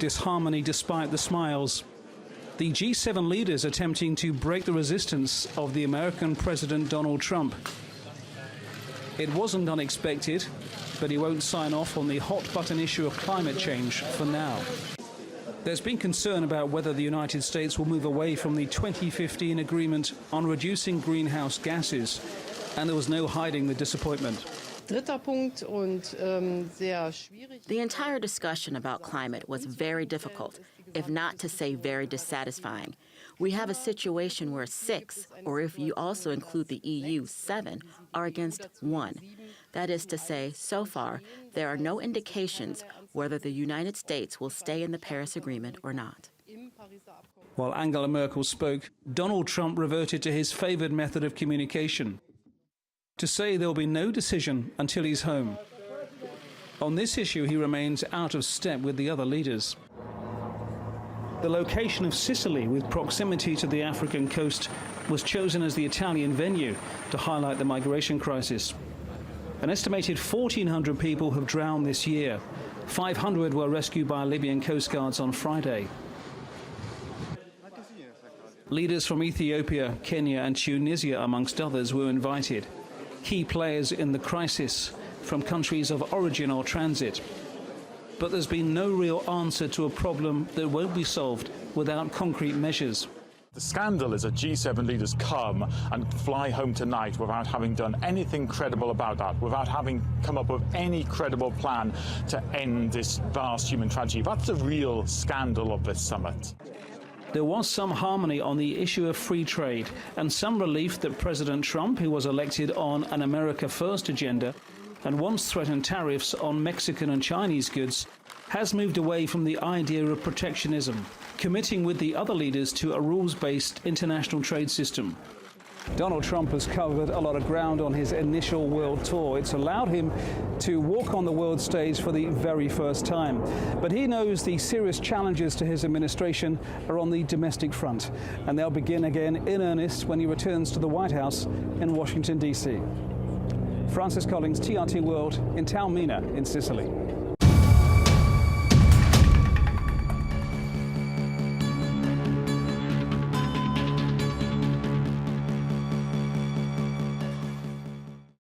disharmony despite the smiles. The G7 leaders attempting to break the resistance of the American President Donald Trump. It wasn't unexpected, but he won't sign off on the hot-button issue of climate change for now. There's been concern about whether the United States will move away from the 2015 agreement on reducing greenhouse gases, and there was no hiding the disappointment. The entire discussion about climate was very difficult, if not to say very dissatisfying. We have a situation where 6, or if you also include the EU, 7, are against 1. That is to say, so far, there are no indications whether the United States will stay in the Paris Agreement or not. While Angela Merkel spoke, Donald Trump reverted to his favored method of communication, to say there will be no decision until he's home. On this issue, he remains out of step with the other leaders. The location of Sicily, with proximity to the African coast, was chosen as the Italian venue to highlight the migration crisis. An estimated 1,400 people have drowned this year. 500 were rescued by Libyan coast guards on Friday. Leaders from Ethiopia, Kenya and Tunisia, amongst others, were invited. Key players in the crisis from countries of origin or transit. But there's been no real answer to a problem that won't be solved without concrete measures. The scandal is that G7 leaders come and fly home tonight without having done anything credible about that, without having come up with any credible plan to end this vast human tragedy. That's the real scandal of this summit. There was some harmony on the issue of free trade and some relief that President Trump, who was elected on an America First agenda and once threatened tariffs on Mexican and Chinese goods, has moved away from the idea of protectionism, committing with the other leaders to a rules-based international trade system. Donald Trump has covered a lot of ground on his initial world tour. It's allowed him to walk on the world stage for the very first time. But he knows the serious challenges to his administration are on the domestic front, and they'll begin again in earnest when he returns to the White House in Washington, D.C. Francis Collins, TRT World, in Taormina in Sicily.